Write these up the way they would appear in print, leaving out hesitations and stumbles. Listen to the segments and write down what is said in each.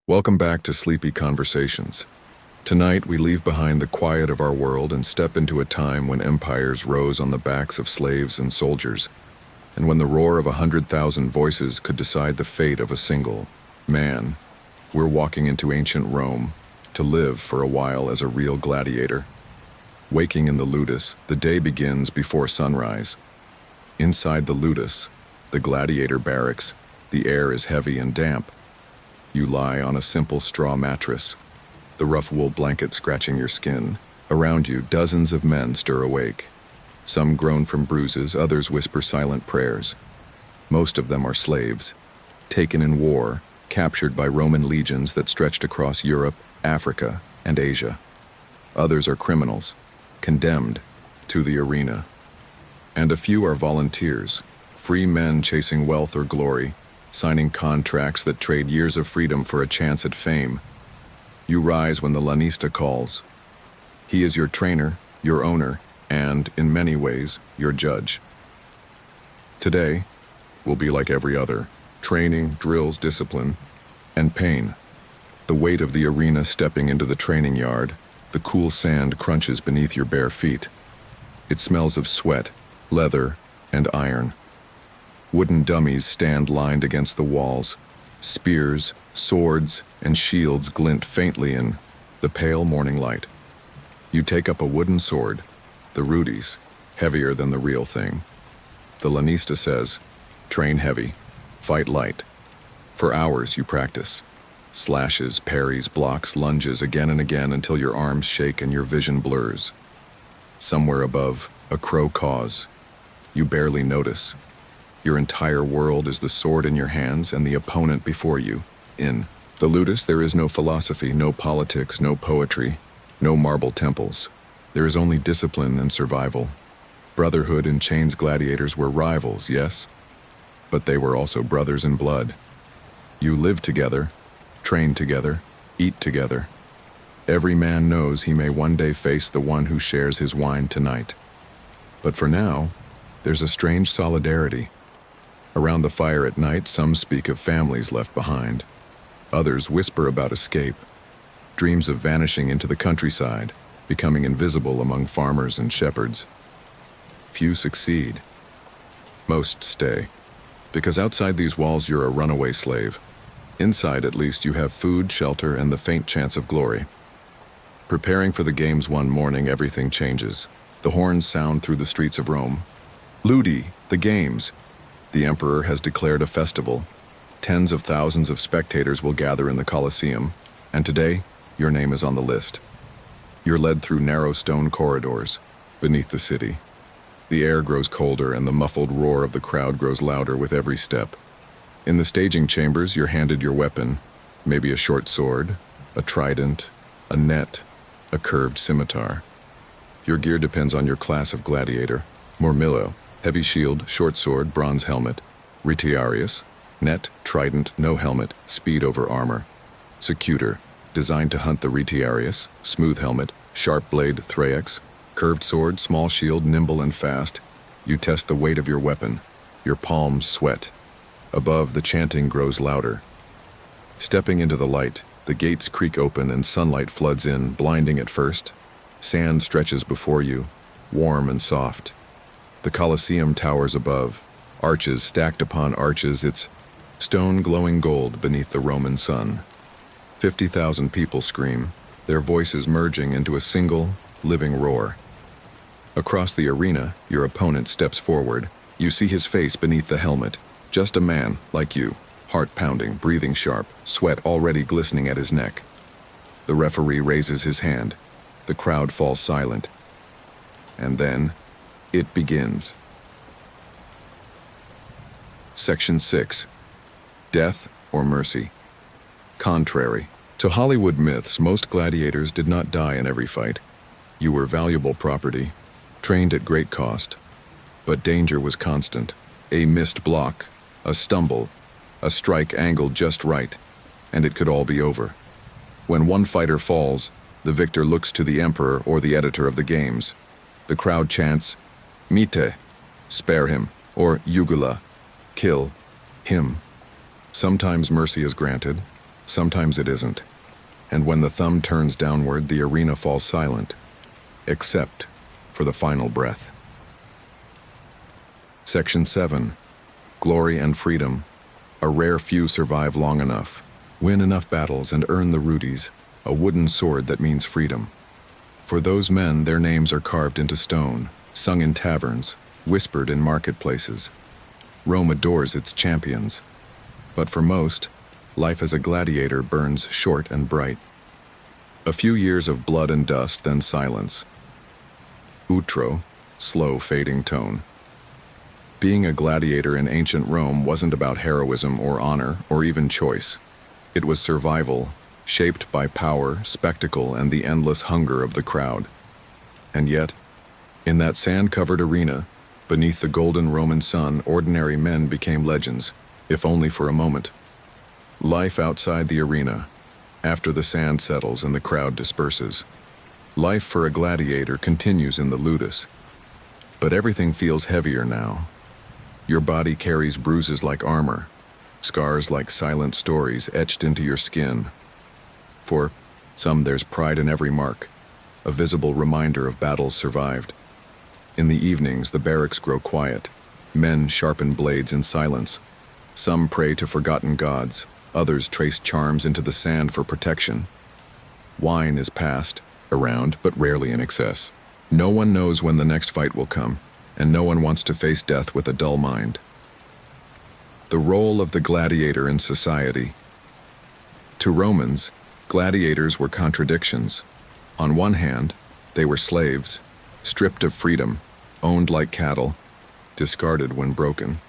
Welcome back to Sleepy Conversations. Tonight, we leave behind the quiet of our world and step into a time when empires rose on the backs of slaves and soldiers, and when the roar of 100,000 voices could decide the fate of a single man. We're walking into ancient Rome to live for a while as a real gladiator. Waking in the ludus, the day begins before sunrise. Inside the ludus, the gladiator barracks, the air is heavy and damp. You lie on a simple straw mattress, the rough wool blanket scratching your skin. Around you, dozens of men stir awake. Some groan from bruises, others whisper silent prayers. Most of them are slaves, taken in war, captured by Roman legions that stretched across Europe, Africa, and Asia. Others are criminals, condemned to the arena. And a few are volunteers, free men chasing wealth or glory, signing contracts that trade years of freedom for a chance at fame. You rise when the lanista calls. He is your trainer, your owner, and, in many ways, your judge. Today will be like every other: training, drills, discipline, and pain. The weight of the arena stepping into the training yard, the cool sand crunches beneath your bare feet. It smells of sweat, leather, and iron. Wooden dummies stand lined against the walls. Spears, swords, and shields glint faintly in the pale morning light. You take up a wooden sword, the rudis, heavier than the real thing. The lanista says, train heavy, fight light. For hours you practice. Slashes, parries, blocks, lunges again and again until your arms shake and your vision blurs. Somewhere above, a crow caws. You barely notice. Your entire world is the sword in your hands and the opponent before you. In the ludus, there is no philosophy, no politics, no poetry, no marble temples. There is only discipline and survival. Brotherhood and chains gladiators were rivals, yes, but they were also brothers in blood. You live together, train together, eat together. Every man knows he may one day face the one who shares his wine tonight. But for now, there's a strange solidarity. Around the fire at night, some speak of families left behind. Others whisper about escape, dreams of vanishing into the countryside, becoming invisible among farmers and shepherds. Few succeed. Most stay, because outside these walls you're a runaway slave. Inside, at least, you have food, shelter, and the faint chance of glory. Preparing for the games one morning, everything changes. The horns sound through the streets of Rome. Ludi, the games. The emperor has declared a festival. Tens of thousands of spectators will gather in the Colosseum, and today, your name is on the list. You're led through narrow stone corridors, beneath the city. The air grows colder and the muffled roar of the crowd grows louder with every step. In the staging chambers, you're handed your weapon, maybe a short sword, a trident, a net, a curved scimitar. Your gear depends on your class of gladiator. Mormillo, heavy shield, short sword, bronze helmet. Retiarius, net, trident, no helmet, speed over armor. Secutor, designed to hunt the Retiarius, smooth helmet, sharp blade, Thraex. Curved sword, small shield, nimble and fast. You test the weight of your weapon. Your palms sweat. Above, the chanting grows louder. Stepping into the light, the gates creak open and sunlight floods in, blinding at first. Sand stretches before you, warm and soft. The Colosseum towers above, arches stacked upon arches, its stone glowing gold beneath the Roman sun. 50,000 people scream, their voices merging into a single, living roar. Across the arena, your opponent steps forward. You see his face beneath the helmet. Just a man, like you, heart pounding, breathing sharp, sweat already glistening at his neck. The referee raises his hand. The crowd falls silent. And then, it begins. Section 6. Death or mercy. Contrary to Hollywood myths, most gladiators did not die in every fight. You were valuable property, trained at great cost. But danger was constant. A missed block, a stumble, a strike angled just right, and it could all be over. When one fighter falls, the victor looks to the emperor or the editor of the games. The crowd chants, "Mite," spare him, or "Jugula," kill him. Sometimes mercy is granted, sometimes it isn't. And when the thumb turns downward, the arena falls silent, except for the final breath. Section 7. Glory and freedom. A rare few survive long enough, win enough battles, and earn the rudis, a wooden sword that means freedom. For those men, their names are carved into stone, sung in taverns, whispered in marketplaces. Rome adores its champions. But for most, life as a gladiator burns short and bright. A few years of blood and dust, then silence. Outro, slow fading tone. Being a gladiator in ancient Rome wasn't about heroism or honor or even choice. It was survival, shaped by power, spectacle, and the endless hunger of the crowd. And yet, in that sand-covered arena, beneath the golden Roman sun, ordinary men became legends, if only for a moment. Life outside the arena, after the sand settles and the crowd disperses. Life for a gladiator continues in the ludus. But everything feels heavier now. Your body carries bruises like armor, scars like silent stories etched into your skin. For some, there's pride in every mark, a visible reminder of battles survived. In the evenings, the barracks grow quiet. Men sharpen blades in silence. Some pray to forgotten gods. Others trace charms into the sand for protection. Wine is passed around, but rarely in excess. No one knows when the next fight will come, and no one wants to face death with a dull mind. The role of the gladiator in society. To Romans, gladiators were contradictions. On one hand, they were slaves, stripped of freedom, owned like cattle, discarded when broken.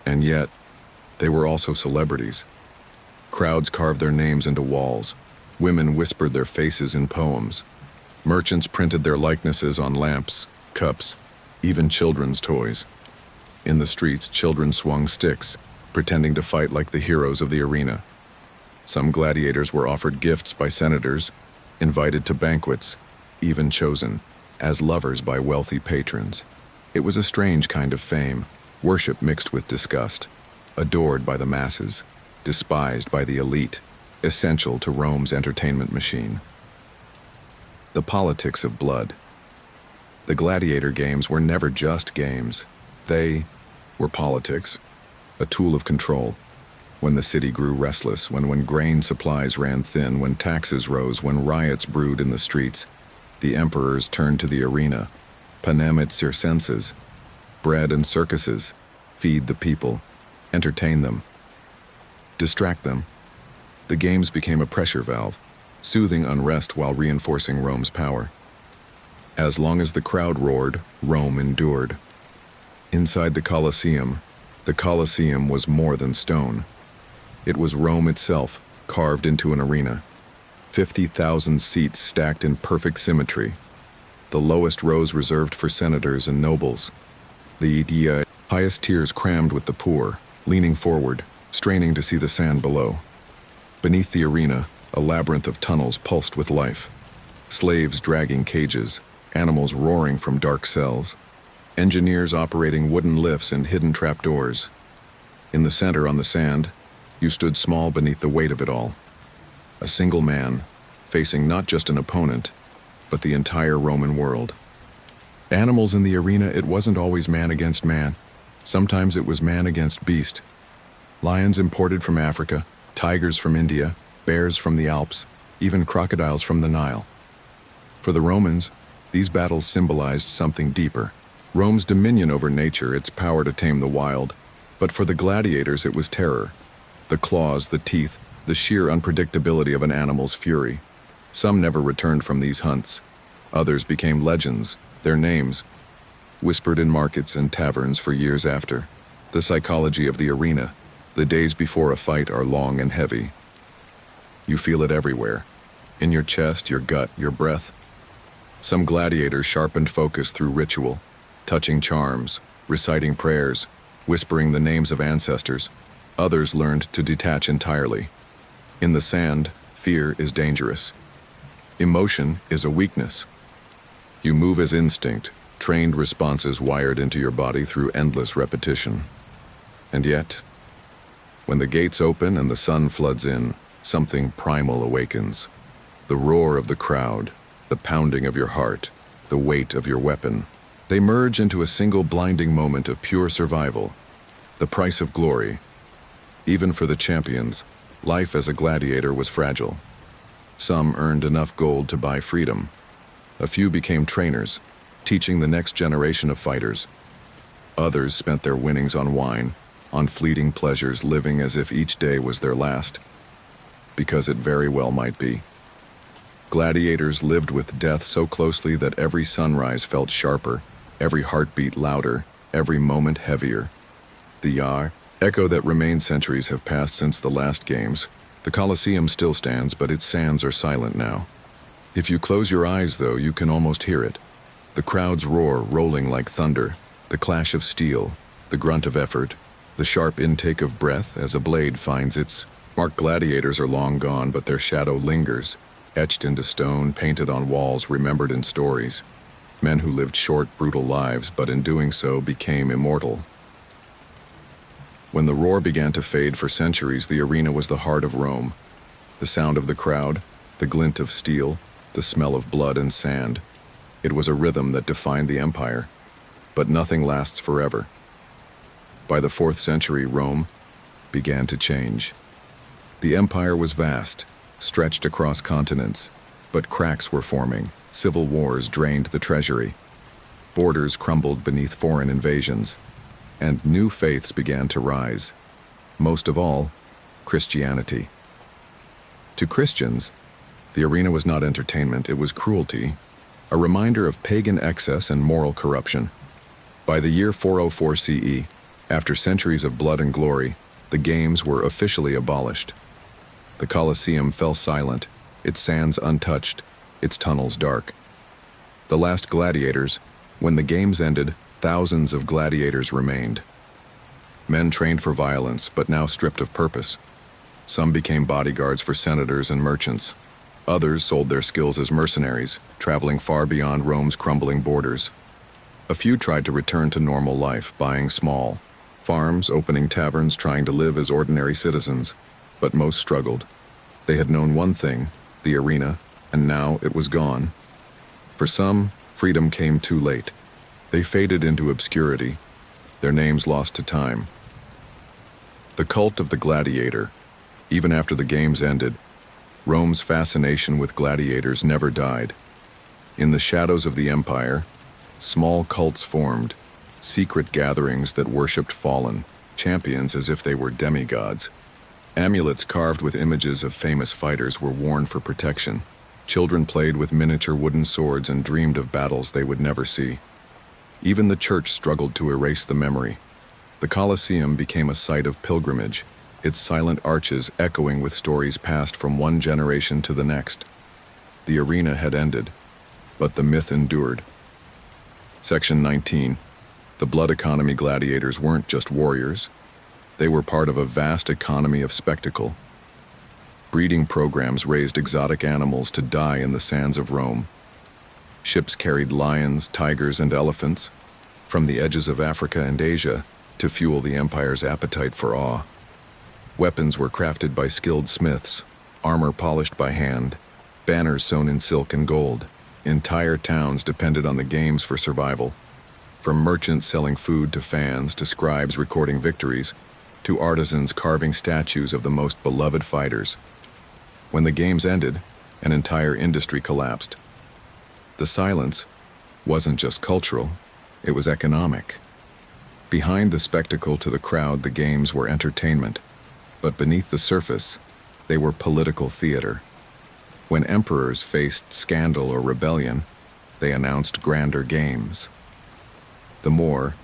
And yet, they were also celebrities. Crowds carved their names into walls. Women whispered their faces in poems. Merchants printed their likenesses on lamps, cups, even children's toys. In the streets, children swung sticks, pretending to fight like the heroes of the arena. Some gladiators were offered gifts by senators, invited to banquets, even chosen as lovers by wealthy patrons. It was a strange kind of fame, worship mixed with disgust, adored by the masses, despised by the elite, essential to Rome's entertainment machine. The politics of blood. The gladiator games were never just games. They were politics, a tool of control. When the city grew restless, when grain supplies ran thin, when taxes rose, when riots brewed in the streets, the emperors turned to the arena, panem et circenses, bread and circuses, feed the people, entertain them, distract them. The games became a pressure valve, soothing unrest while reinforcing Rome's power. As long as the crowd roared, Rome endured. Inside the Colosseum was more than stone. It was Rome itself, carved into an arena. 50,000 seats stacked in perfect symmetry. The lowest rows reserved for senators and nobles. The highest tiers crammed with the poor, leaning forward, straining to see the sand below. Beneath the arena, a labyrinth of tunnels pulsed with life. Slaves dragging cages, animals roaring from dark cells, engineers operating wooden lifts and hidden trapdoors. In the center on the sand, you stood small beneath the weight of it all. A single man, facing not just an opponent, but the entire Roman world. Animals in the arena, it wasn't always man against man. Sometimes it was man against beast. Lions imported from Africa, tigers from India, bears from the Alps, even crocodiles from the Nile. For the Romans, these battles symbolized something deeper. Rome's dominion over nature, its power to tame the wild. But for the gladiators, it was terror. The claws, the teeth, the sheer unpredictability of an animal's fury. Some never returned from these hunts. Others became legends, their names whispered in markets and taverns for years after. The psychology of the arena. The days before a fight are long and heavy. You feel it everywhere. In your chest, your gut, your breath. Some gladiators sharpened focus through ritual, touching charms, reciting prayers, whispering the names of ancestors. Others learned to detach entirely. In the sand, fear is dangerous. Emotion is a weakness. You move as instinct, trained responses wired into your body through endless repetition. And yet, when the gates open and the sun floods in, something primal awakens. The roar of the crowd, the pounding of your heart, the weight of your weapon. They merge into a single blinding moment of pure survival, the price of glory. Even for the champions, life as a gladiator was fragile. Some earned enough gold to buy freedom. A few became trainers, teaching the next generation of fighters. Others spent their winnings on wine, on fleeting pleasures, living as if each day was their last, because it very well might be. Gladiators lived with death so closely that every sunrise felt sharper, every heartbeat louder, every moment heavier. The yar, echo that remained centuries have passed since the last games. The Colosseum still stands, but its sands are silent now. If you close your eyes, though, you can almost hear it. The crowd's roar rolling like thunder, the clash of steel, the grunt of effort, the sharp intake of breath as a blade finds its mark. Gladiators are long gone, but their shadow lingers, etched into stone, painted on walls, remembered in stories. Men who lived short, brutal lives, but in doing so became immortal. When the roar began to fade for centuries, the arena was the heart of Rome. The sound of the crowd, the glint of steel, the smell of blood and sand. It was a rhythm that defined the empire. But nothing lasts forever. By the 4th century, Rome began to change. The empire was vast, stretched across continents, but cracks were forming. Civil wars drained the treasury. Borders crumbled beneath foreign invasions, and new faiths began to rise. Most of all, Christianity. To Christians, the arena was not entertainment, it was cruelty, a reminder of pagan excess and moral corruption. By the year 404 CE, after centuries of blood and glory, the games were officially abolished. The Colosseum fell silent, its sands untouched, its tunnels dark. The last gladiators, when the games ended, thousands of gladiators remained. Men trained for violence, but now stripped of purpose. Some became bodyguards for senators and merchants. Others sold their skills as mercenaries, traveling far beyond Rome's crumbling borders. A few tried to return to normal life, buying small farms, opening taverns, trying to live as ordinary citizens. But most struggled. They had known one thing, the arena, and now it was gone. For some, freedom came too late. They faded into obscurity, their names lost to time. The cult of the gladiator. Even after the games ended, Rome's fascination with gladiators never died. In the shadows of the empire, small cults formed, secret gatherings that worshipped fallen champions as if they were demigods. Amulets carved with images of famous fighters were worn for protection. Children played with miniature wooden swords and dreamed of battles they would never see. Even the church struggled to erase the memory. The Colosseum became a site of pilgrimage, its silent arches echoing with stories passed from one generation to the next. The arena had ended, but the myth endured. Section 19. The blood economy. Gladiators weren't just warriors. They were part of a vast economy of spectacle. Breeding programs raised exotic animals to die in the sands of Rome. Ships carried lions, tigers, and elephants from the edges of Africa and Asia to fuel the empire's appetite for awe. Weapons were crafted by skilled smiths, armor polished by hand, banners sewn in silk and gold. Entire towns depended on the games for survival. From merchants selling food to fans to scribes recording victories to artisans carving statues of the most beloved fighters. When the games ended, an entire industry collapsed. The silence wasn't just cultural, it was economic. Behind the spectacle to the crowd, the games were entertainment, but beneath the surface, they were political theater. When emperors faced scandal or rebellion, they announced grander games. The more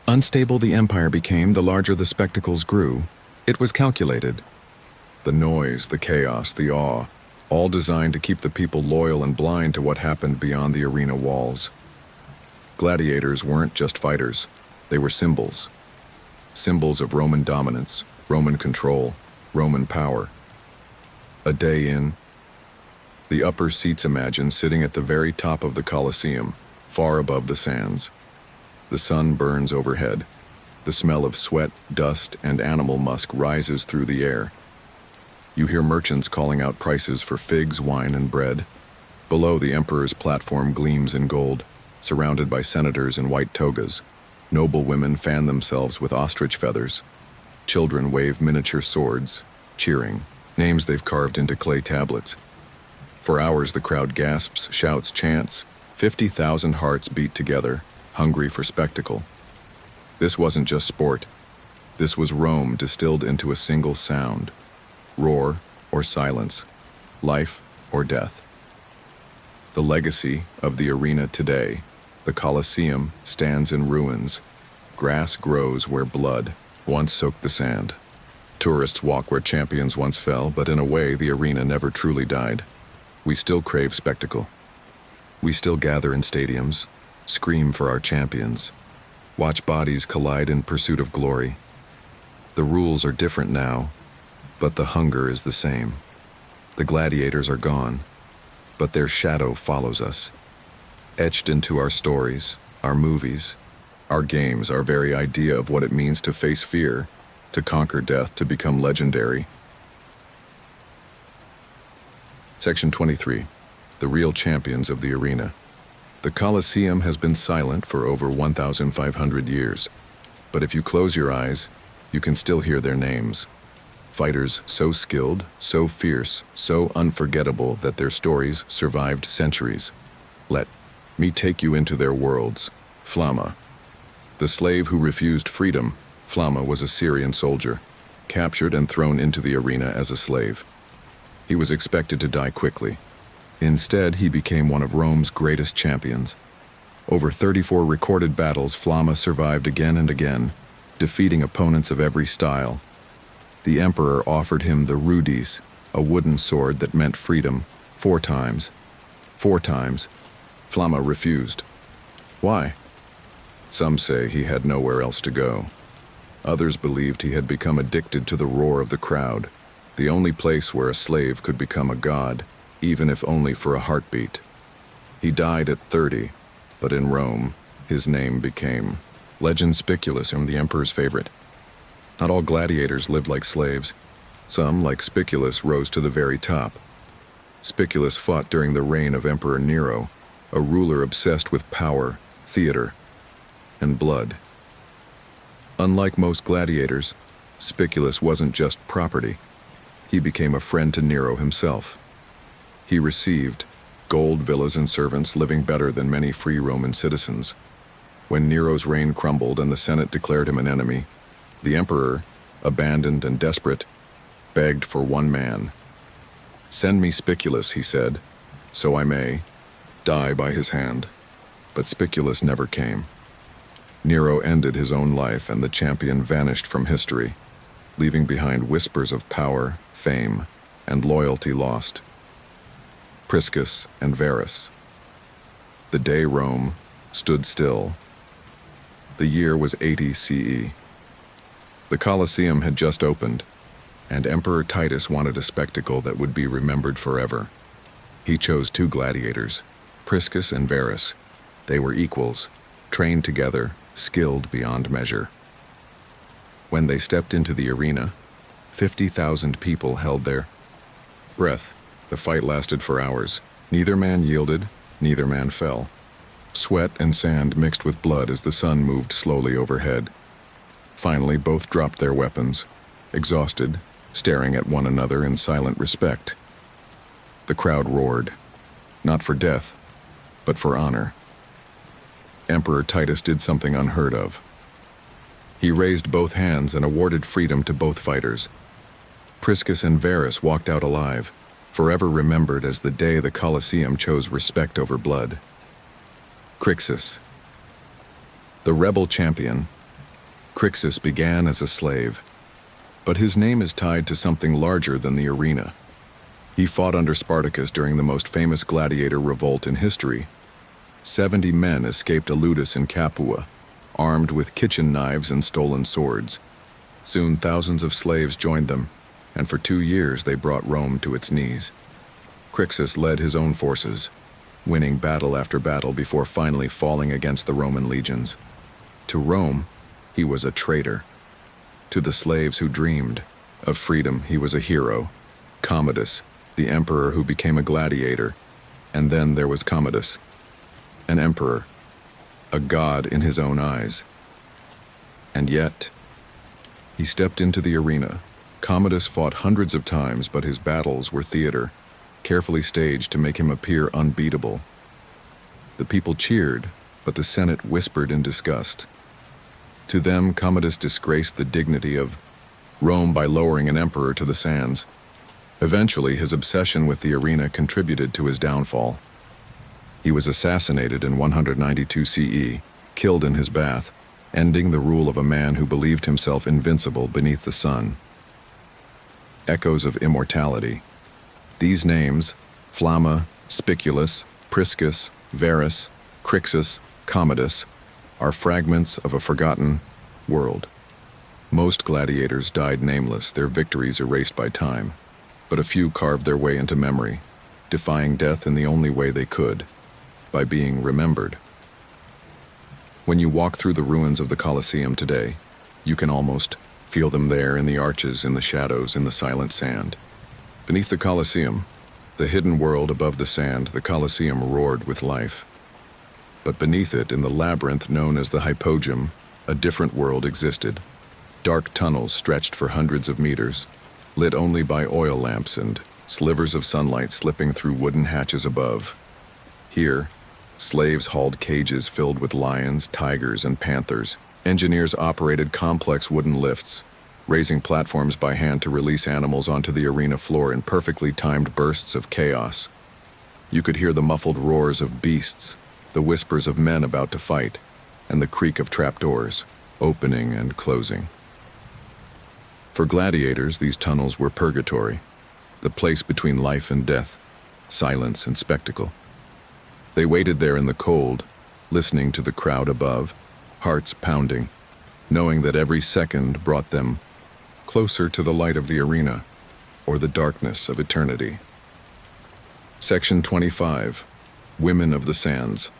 unstable the empire became, the larger the spectacles grew. It was calculated. The noise, the chaos, the awe, all designed to keep the people loyal and blind to what happened beyond the arena walls. Gladiators weren't just fighters, they were symbols. Symbols of Roman dominance, Roman control, Roman power. A day in, the upper seats. Imagine sitting at the very top of the Colosseum, far above the sands. The sun burns overhead. The smell of sweat, dust, and animal musk rises through the air. You hear merchants calling out prices for figs, wine, and bread. Below, the emperor's platform gleams in gold, surrounded by senators in white togas. Noble women fan themselves with ostrich feathers. Children wave miniature swords, cheering, names they've carved into clay tablets. For hours, the crowd gasps, shouts, chants. 50,000 hearts beat together, hungry for spectacle. This wasn't just sport. This was Rome distilled into a single sound. Roar or silence. Life or death. The legacy of the arena today. The Colosseum stands in ruins. Grass grows where blood once soaked the sand. Tourists walk where champions once fell, but in a way, the arena never truly died. We still crave spectacle. We still gather in stadiums, scream for our champions, watch bodies collide in pursuit of glory. The rules are different now, but the hunger is the same. The gladiators are gone, but their shadow follows us, etched into our stories, our movies, our games, our very idea of what it means to face fear, to conquer death, to become legendary. Section 23. The real champions of the arena. The Colosseum has been silent for over 1,500 years, but if you close your eyes, you can still hear their names. Fighters so skilled, so fierce, so unforgettable that their stories survived centuries. Let me take you into their worlds. Flamma. The slave who refused freedom, Flamma was a Syrian soldier, captured and thrown into the arena as a slave. He was expected to die quickly. Instead, he became one of Rome's greatest champions. Over 34 recorded battles, Flamma survived again and again, defeating opponents of every style. The emperor offered him the ludus, a wooden sword that meant freedom, 4 times. 4 times. Flamma refused. Why? Some say he had nowhere else to go. Others believed he had become addicted to the roar of the crowd, the only place where a slave could become a god, even if only for a heartbeat. He died at 30, but in Rome, his name became legend. Spiculus, the emperor's favorite. Not all gladiators lived like slaves. Some, like Spiculus, rose to the very top. Spiculus fought during the reign of Emperor Nero, a ruler obsessed with power, theater, and blood. Unlike most gladiators, Spiculus wasn't just property. He became a friend to Nero himself. He received gold villas and servants, living better than many free Roman citizens. When Nero's reign crumbled and the Senate declared him an enemy, the emperor, abandoned and desperate, begged for one man. "Send me Spiculus," he said, "so I may die by his hand." But Spiculus never came. Nero ended his own life, and the champion vanished from history, leaving behind whispers of power, fame, and loyalty lost. Priscus and Verus. The day Rome stood still. The year was 80 CE. The Colosseum had just opened, and Emperor Titus wanted a spectacle that would be remembered forever. He chose 2 gladiators, Priscus and Verus. They were equals, trained together, skilled beyond measure. When they stepped into the arena, 50,000 people held their breath. The fight lasted for hours. Neither man yielded, neither man fell. Sweat and sand mixed with blood as the sun moved slowly overhead. Finally, both dropped their weapons, exhausted, staring at one another in silent respect. The crowd roared, not for death, but for honor. Emperor Titus did something unheard of. He raised both hands and awarded freedom to both fighters. Priscus and Verus walked out alive, forever remembered as the day the Colosseum chose respect over blood. Crixus. The rebel champion, Crixus began as a slave, but his name is tied to something larger than the arena. He fought under Spartacus during the most famous gladiator revolt in history. 70 men escaped a ludus in Capua, armed with kitchen knives and stolen swords. Soon thousands of slaves joined them, and for 2 years they brought Rome to its knees. Crixus led his own forces, winning battle after battle before finally falling against the Roman legions. To Rome, he was a traitor. To the slaves who dreamed of freedom, he was a hero. Commodus, the emperor who became a gladiator, and then there was Commodus, an emperor, a god in his own eyes. And yet, he stepped into the arena. Commodus fought hundreds of times, but his battles were theater, carefully staged to make him appear unbeatable. The people cheered, but the Senate whispered in disgust. To them, Commodus disgraced the dignity of Rome by lowering an emperor to the sands. Eventually, his obsession with the arena contributed to his downfall. He was assassinated in 192 CE, killed in his bath, ending the rule of a man who believed himself invincible beneath the sun. Echoes of immortality. These names, Flamma, Spiculus, Priscus, Verus, Crixus, Commodus, are fragments of a forgotten world. Most gladiators died nameless, their victories erased by time, but a few carved their way into memory, defying death in the only way they could, by being remembered. When you walk through the ruins of the Colosseum today, you can almost feel them there in the arches, in the shadows, in the silent sand. Beneath the Colosseum, the hidden world above the sand, the Colosseum roared with life. But beneath it, in the labyrinth known as the Hypogeum, a different world existed. Dark tunnels stretched for hundreds of meters, lit only by oil lamps and slivers of sunlight slipping through wooden hatches above. Here, slaves hauled cages filled with lions, tigers, and panthers. Engineers operated complex wooden lifts, raising platforms by hand to release animals onto the arena floor in perfectly timed bursts of chaos. You could hear the muffled roars of beasts, the whispers of men about to fight, and the creak of trapdoors, opening and closing. For gladiators, these tunnels were purgatory, the place between life and death, silence and spectacle. They waited there in the cold, listening to the crowd above, hearts pounding, knowing that every second brought them closer to the light of the arena or the darkness of eternity. Section 25. Women of the Sands.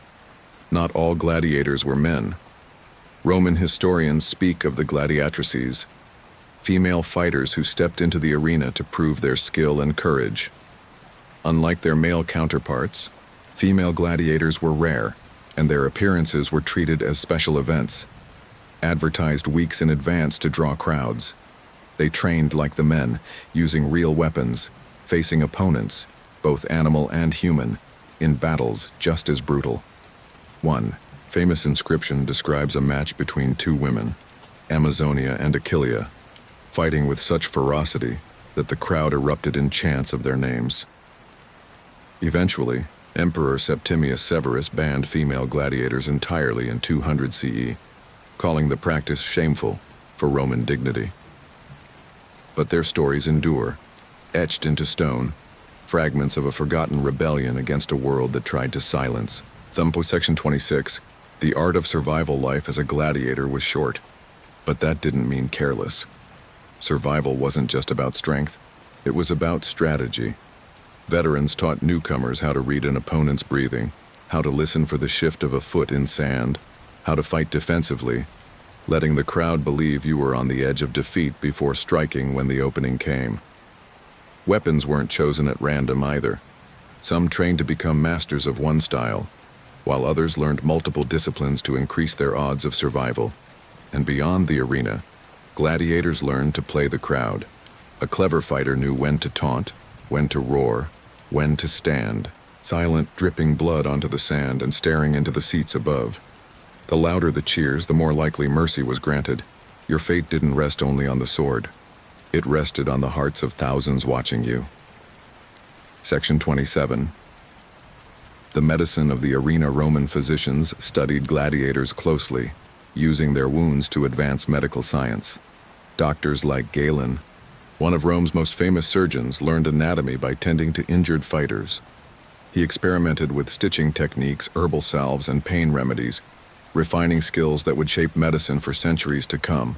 Not all gladiators were men. Roman historians speak of the gladiatrices, female fighters who stepped into the arena to prove their skill and courage. Unlike their male counterparts, female gladiators were rare, and their appearances were treated as special events, advertised weeks in advance to draw crowds. They trained like the men, using real weapons, facing opponents, both animal and human, in battles just as brutal. One famous inscription describes a match between two women, Amazonia and Achillea, fighting with such ferocity that the crowd erupted in chants of their names. Eventually, Emperor Septimius Severus banned female gladiators entirely in 200 CE, calling the practice shameful for Roman dignity. But their stories endure, etched into stone, fragments of a forgotten rebellion against a world that tried to silence. Thumpo Section 26. The art of survival life as a gladiator was short, but that didn't mean careless. Survival wasn't just about strength, it was about strategy. Veterans taught newcomers how to read an opponent's breathing, how to listen for the shift of a foot in sand, how to fight defensively, letting the crowd believe you were on the edge of defeat before striking when the opening came. Weapons weren't chosen at random either. Some trained to become masters of one style, while others learned multiple disciplines to increase their odds of survival. And beyond the arena, gladiators learned to play the crowd. A clever fighter knew when to taunt, when to roar, when to stand, silent, dripping blood onto the sand and staring into the seats above. The louder the cheers, the more likely mercy was granted. Your fate didn't rest only on the sword. It rested on the hearts of thousands watching you. Section 27. The medicine of the arena. Roman physicians studied gladiators closely, using their wounds to advance medical science. Doctors like Galen, one of Rome's most famous surgeons, learned anatomy by tending to injured fighters. He experimented with stitching techniques, herbal salves, and pain remedies, refining skills that would shape medicine for centuries to come.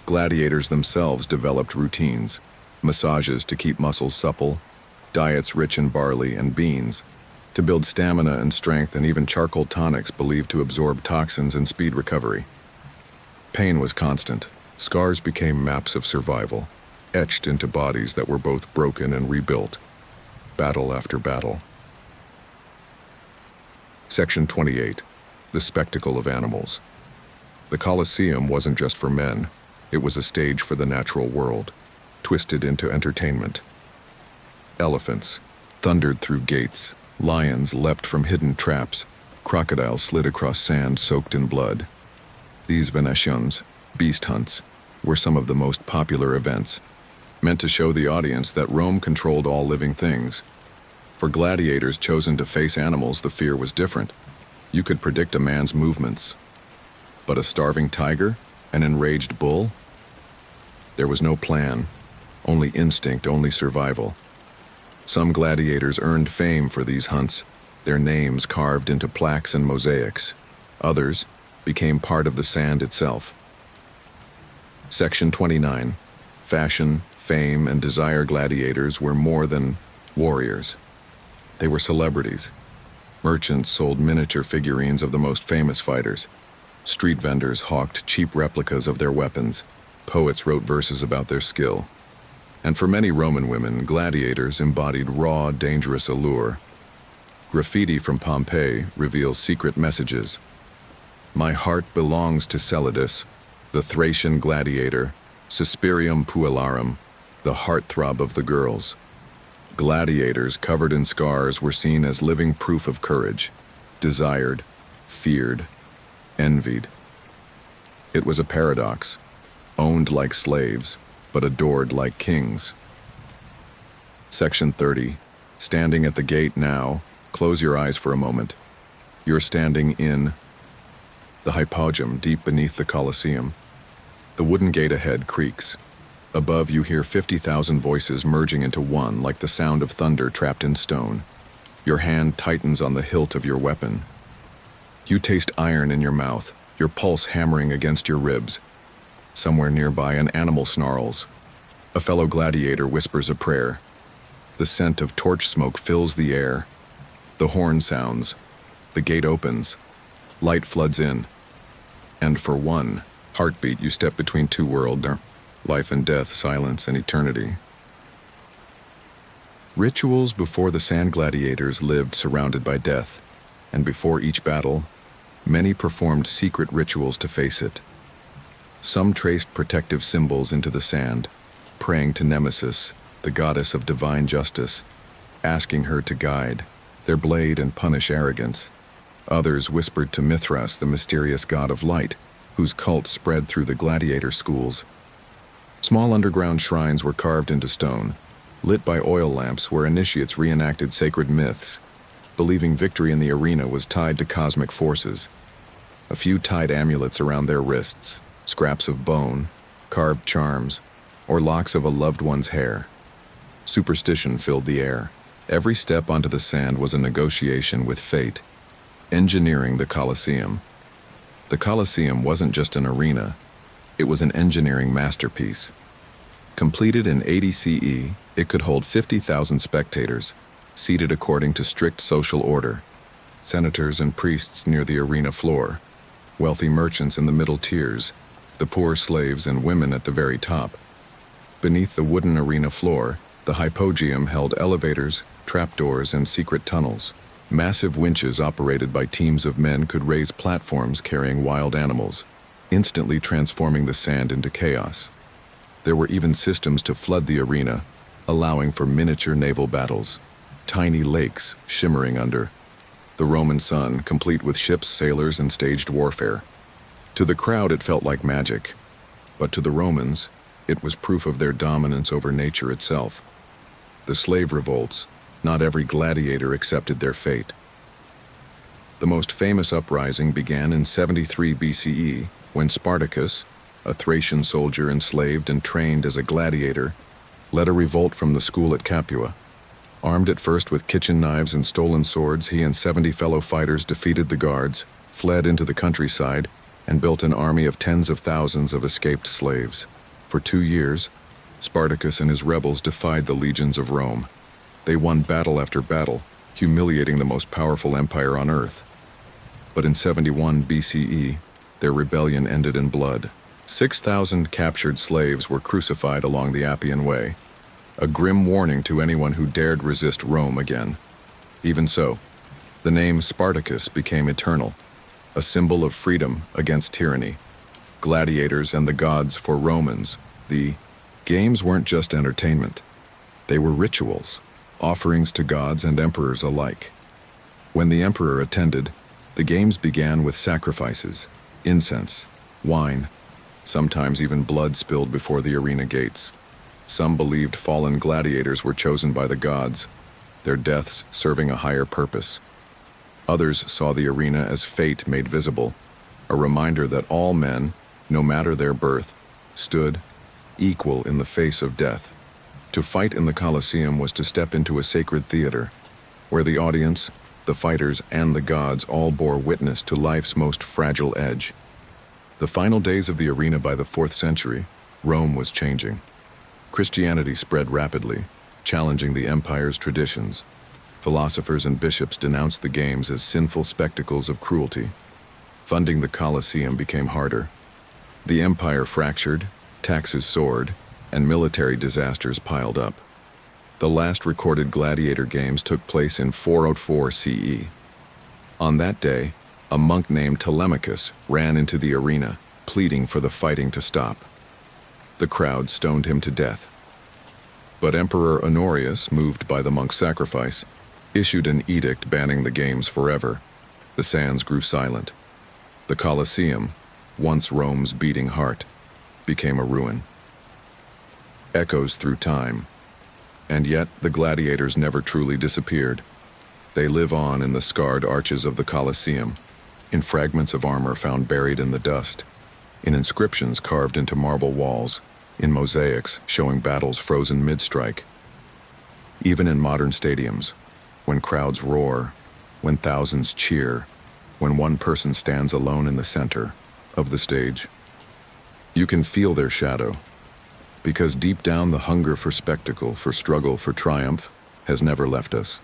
Gladiators themselves developed routines, massages to keep muscles supple, diets rich in barley and beans, to build stamina and strength, and even charcoal tonics believed to absorb toxins and speed recovery. Pain was constant. Scars became maps of survival. etched into bodies that were both broken and rebuilt, battle after battle. Section 28. The spectacle of animals. The Colosseum wasn't just for men, it was a stage for the natural world, twisted into entertainment. Elephants thundered through gates, lions leapt from hidden traps, crocodiles slid across sand soaked in blood. These Venetians, beast hunts, were some of the most popular events, meant to show the audience that Rome controlled all living things. For gladiators chosen to face animals, the fear was different. You could predict a man's movements. But a starving tiger? An enraged bull? There was no plan, only instinct, only survival. Some gladiators earned fame for these hunts, their names carved into plaques and mosaics. Others became part of the sand itself. Section 29. Fashion, fame, and desire. Gladiators were more than warriors. They were celebrities. Merchants sold miniature figurines of the most famous fighters. Street vendors hawked cheap replicas of their weapons. Poets wrote verses about their skill. And for many Roman women, gladiators embodied raw, dangerous allure. Graffiti from Pompeii reveals secret messages. My heart belongs to Celidus, the Thracian gladiator, Suspirium puellarum, the heartthrob of the girls. Gladiators covered in scars were seen as living proof of courage, desired, feared, envied. It was a paradox, owned like slaves, but adored like kings. Section 30. Standing at the gate now, close your eyes for a moment. You're standing in the hypogeum deep beneath the Colosseum. The wooden gate ahead creaks. Above you hear 50,000 voices merging into one like the sound of thunder trapped in stone. Your hand tightens on the hilt of your weapon. You taste iron in your mouth, your pulse hammering against your ribs. Somewhere nearby, an animal snarls. A fellow gladiator whispers a prayer. The scent of torch smoke fills the air. The horn sounds. The gate opens. Light floods in. And for one heartbeat, you step between two worlds, life and death, silence and eternity. Rituals before the sand gladiators lived surrounded by death, and before each battle, many performed secret rituals to face it. Some traced protective symbols into the sand, praying to Nemesis, the goddess of divine justice, asking her to guide their blade and punish arrogance. Others whispered to Mithras, the mysterious god of light, whose cult spread through the gladiator schools. Small underground shrines were carved into stone, lit by oil lamps where initiates reenacted sacred myths, believing victory in the arena was tied to cosmic forces. A few tied amulets around their wrists, scraps of bone, carved charms, or locks of a loved one's hair. Superstition filled the air. Every step onto the sand was a negotiation with fate. Engineering the Colosseum. The Colosseum wasn't just an arena, it was an engineering masterpiece. Completed in 80 CE, it could hold 50,000 spectators, seated according to strict social order. Senators and priests near the arena floor, wealthy merchants in the middle tiers, the poor slaves and women at the very top. Beneath the wooden arena floor, the hypogeum held elevators, trapdoors, and secret tunnels. Massive winches operated by teams of men could raise platforms carrying wild animals, instantly transforming the sand into chaos. There were even systems to flood the arena, allowing for miniature naval battles. Tiny lakes shimmering under the Roman sun, complete with ships, sailors, and staged warfare. To the crowd, it felt like magic, but to the Romans, it was proof of their dominance over nature itself. The slave revolts, not every gladiator accepted their fate. The most famous uprising began in 73 BCE, when Spartacus, a Thracian soldier enslaved and trained as a gladiator, led a revolt from the school at Capua. Armed at first with kitchen knives and stolen swords, he and 70 fellow fighters defeated the guards, fled into the countryside, and built an army of tens of thousands of escaped slaves. For 2 years, Spartacus and his rebels defied the legions of Rome. They won battle after battle, humiliating the most powerful empire on earth. But in 71 BCE, their rebellion ended in blood. 6,000 captured slaves were crucified along the Appian Way, a grim warning to anyone who dared resist Rome again. Even so, the name Spartacus became eternal, a symbol of freedom against tyranny. Gladiators and the gods for Romans, the games weren't just entertainment. They were rituals, offerings to gods and emperors alike. When the emperor attended, the games began with sacrifices, incense, wine, sometimes even blood spilled before the arena gates. Some believed fallen gladiators were chosen by the gods, their deaths serving a higher purpose. Others saw the arena as fate made visible, a reminder that all men, no matter their birth, stood equal in the face of death. To fight in the Colosseum was to step into a sacred theater, where the audience, the fighters, and the gods all bore witness to life's most fragile edge. The final days of the arena by the 4th century, Rome was changing. Christianity spread rapidly, challenging the empire's traditions. Philosophers and bishops denounced the games as sinful spectacles of cruelty. Funding the Colosseum became harder. The empire fractured, taxes soared, and military disasters piled up. The last recorded gladiator games took place in 404 CE. On that day, a monk named Telemachus ran into the arena, pleading for the fighting to stop. The crowd stoned him to death. But Emperor Honorius, moved by the monk's sacrifice, issued an edict banning the games forever. The sands grew silent. The Colosseum, once Rome's beating heart, became a ruin. Echoes through time. And yet the gladiators never truly disappeared. They live on in the scarred arches of the Colosseum, in fragments of armor found buried in the dust, in inscriptions carved into marble walls, in mosaics showing battles frozen mid-strike. Even in modern stadiums, when crowds roar, when thousands cheer, when one person stands alone in the center of the stage, you can feel their shadow, because deep down the hunger for spectacle, for struggle, for triumph, has never left us.